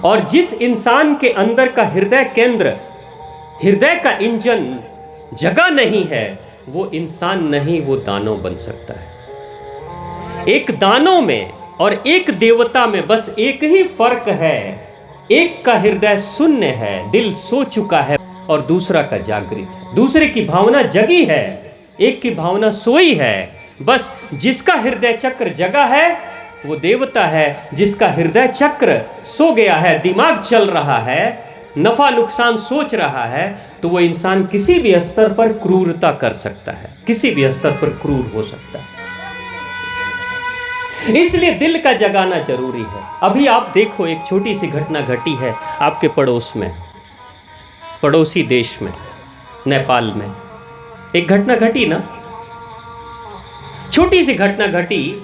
और जिस इंसान के अंदर का हृदय केंद्र, हृदय का इंजन जगह नहीं है, वो इंसान नहीं, वो दानव बन सकता है। एक दानव में और एक देवता में बस एक ही फर्क है, एक का हृदय शून्य है, दिल सो चुका है, और दूसरा का जागृत है। दूसरे की भावना जगी है, एक की भावना सोई है। बस जिसका हृदय चक्र जगा है वो देवता है, जिसका हृदय चक्र सो गया है, दिमाग चल रहा है, नफा नुकसान सोच रहा है, तो वो इंसान किसी भी स्तर पर क्रूरता कर सकता है, किसी भी स्तर पर क्रूर हो सकता है। इसलिए दिल का जगाना जरूरी है। अभी आप देखो, एक छोटी सी घटना घटी है आपके पड़ोस में, पड़ोसी देश में, नेपाल में एक घटना घटी ना, छोटी सी घटना घटी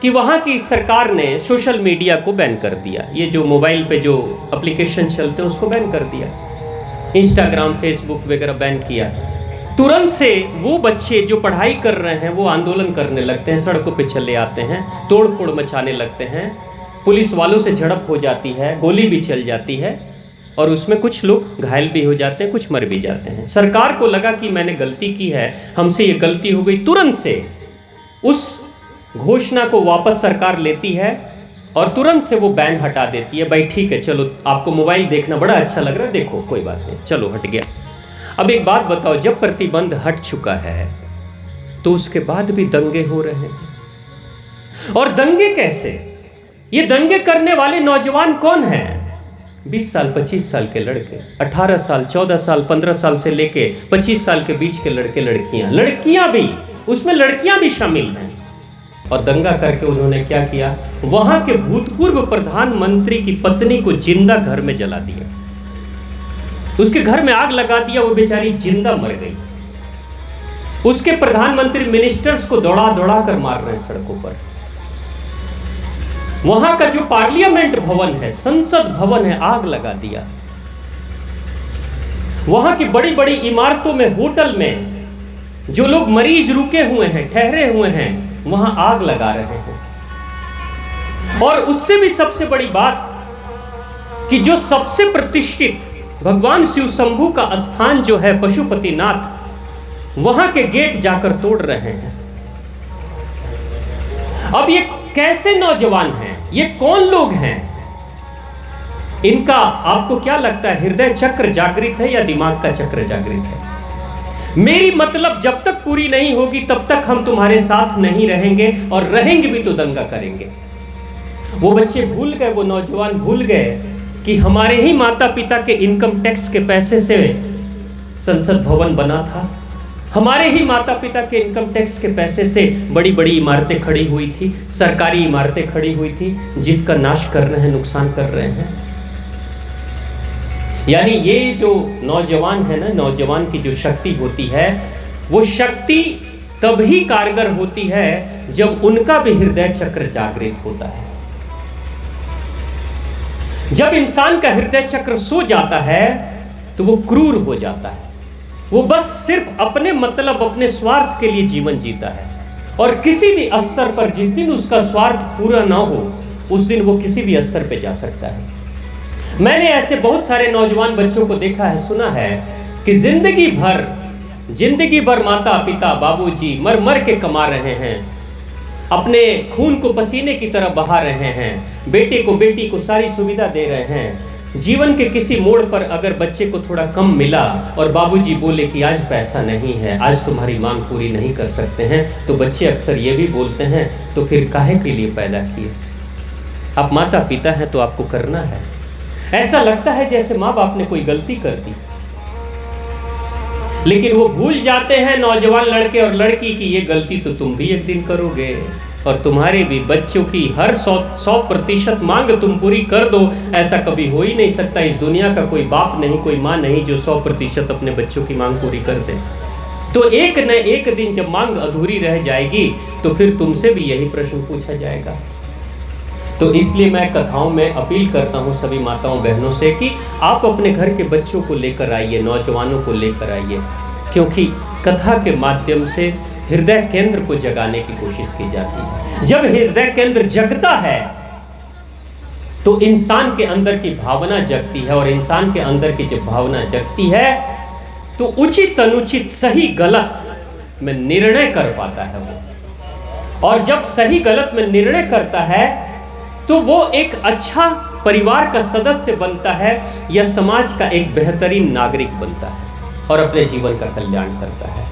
कि वहां की सरकार ने सोशल मीडिया को बैन कर दिया। ये जो मोबाइल पे जो एप्लीकेशन चलते हैं उसको बैन कर दिया, इंस्टाग्राम, फेसबुक वगैरह बैन किया। तुरंत से वो बच्चे जो पढ़ाई कर रहे हैं वो आंदोलन करने लगते हैं, सड़कों पे चले आते हैं, तोड़ फोड़ मचाने लगते हैं, पुलिस वालों से झड़प हो जाती है, गोली भी चल जाती है, और उसमें कुछ लोग घायल भी हो जाते हैं, कुछ मर भी जाते हैं। सरकार को लगा कि मैंने गलती की है, हमसे ये गलती हो गई, तुरंत से उस घोषणा को वापस सरकार लेती है और तुरंत से वो बैन हटा देती है। भाई ठीक है, चलो आपको मोबाइल देखना बड़ा अच्छा लग रहा है, देखो कोई बात नहीं, चलो हट गया। अब एक बात बताओ, जब प्रतिबंध हट चुका है तो उसके बाद भी दंगे हो रहे हैं। और दंगे कैसे? ये दंगे करने वाले नौजवान कौन हैं? 20 साल 25 साल के लड़के, 18 साल 14 साल 15 साल से लेके 25 साल के बीच के लड़के लड़कियां भी, उसमें लड़कियां भी शामिल हैं। और दंगा करके उन्होंने क्या किया, वहां के भूतपूर्व प्रधानमंत्री की पत्नी को जिंदा घर में जला दिया, उसके घर में आग लगा दिया, वो बेचारी जिंदा मर गई। उसके प्रधानमंत्री मिनिस्टर्स को दौड़ा दौड़ा कर मार रहे हैं सड़कों पर। वहां का जो पार्लियामेंट भवन है, संसद भवन है, आग लगा दिया। वहां की बड़ी बड़ी इमारतों में, होटल में जो लोग मरीज रुके हुए हैं, ठहरे हुए हैं, वहां आग लगा रहे हैं। और उससे भी सबसे बड़ी बात कि जो सबसे प्रतिष्ठित भगवान शिव शंभू का स्थान जो है पशुपतिनाथ, वहां के गेट जाकर तोड़ रहे हैं। अब ये कैसे नौजवान हैं? ये कौन लोग हैं? इनका आपको क्या लगता है, हृदय चक्र जागृत है या दिमाग का चक्र जागृत है? मेरी मतलब जब तक पूरी नहीं होगी तब तक हम तुम्हारे साथ नहीं रहेंगे, और रहेंगे भी तो दंगा करेंगे। वो बच्चे भूल गए, वो नौजवान भूल गए कि हमारे ही माता पिता के इनकम टैक्स के पैसे से संसद भवन बना था, हमारे ही माता पिता के इनकम टैक्स के पैसे से बड़ी बड़ी इमारतें खड़ी हुई थी, सरकारी इमारतें खड़ी हुई थी, जिसका नाश कर रहे हैं, नुकसान कर रहे हैं। यानी ये जो नौजवान है ना, नौजवान की जो शक्ति होती है, वो शक्ति तभी कारगर होती है जब उनका भी हृदय चक्र जागृत होता है। जब इंसान का हृदय चक्र सो जाता है तो वो क्रूर हो जाता है, वो बस सिर्फ अपने मतलब, अपने स्वार्थ के लिए जीवन जीता है। और किसी भी स्तर पर जिस दिन उसका स्वार्थ पूरा ना हो, उस दिन वो किसी भी स्तर पे जा सकता है। मैंने ऐसे बहुत सारे नौजवान बच्चों को देखा है, सुना है कि जिंदगी भर माता पिता बाबूजी मर मर के कमा रहे हैं, अपने खून को पसीने की तरह बहा रहे हैं, बेटे को बेटी को सारी सुविधा दे रहे हैं। जीवन के किसी मोड़ पर अगर बच्चे को थोड़ा कम मिला और बाबूजी बोले कि आज पैसा नहीं है, आज तुम्हारी मांग पूरी नहीं कर सकते हैं, तो बच्चे अक्सर ये भी बोलते हैं, तो फिर काहे के लिए पैदा किए? आप माता पिता हैं तो आपको करना है। ऐसा लगता है जैसे माँ बाप ने कोई गलती कर दी, लेकिन वो भूल जाते हैं नौजवान लड़के और लड़की की ये गलती तो तुम भी एक दिन करोगे, और तुम्हारे भी बच्चों की हर 100% मांग तुम पूरी कर दो, ऐसा कभी हो ही नहीं सकता। इस दुनिया का कोई बाप नहीं, कोई माँ नहीं जो 100% अपने बच्चों की मांग पूरी कर दे। तो एक न एक दिन जब मांग अधूरी रह जाएगी तो फिर तुमसे भी यही प्रश्न पूछा जाएगा। तो इसलिए मैं कथाओं में अपील करता हूं सभी माताओं बहनों से कि आप अपने घर के बच्चों को लेकर आइए, नौजवानों को लेकर आइए, क्योंकि कथा के माध्यम से हृदय केंद्र को जगाने की कोशिश की जाती है। जब हृदय केंद्र जगता है तो इंसान के अंदर की भावना जगती है, और इंसान के अंदर की जब भावना जगती है तो उचित अनुचित सही गलत में निर्णय कर पाता है वो। और जब सही गलत में निर्णय करता है तो वो एक अच्छा परिवार का सदस्य बनता है या समाज का एक बेहतरीन नागरिक बनता है और अपने जीवन का कल्याण करता है।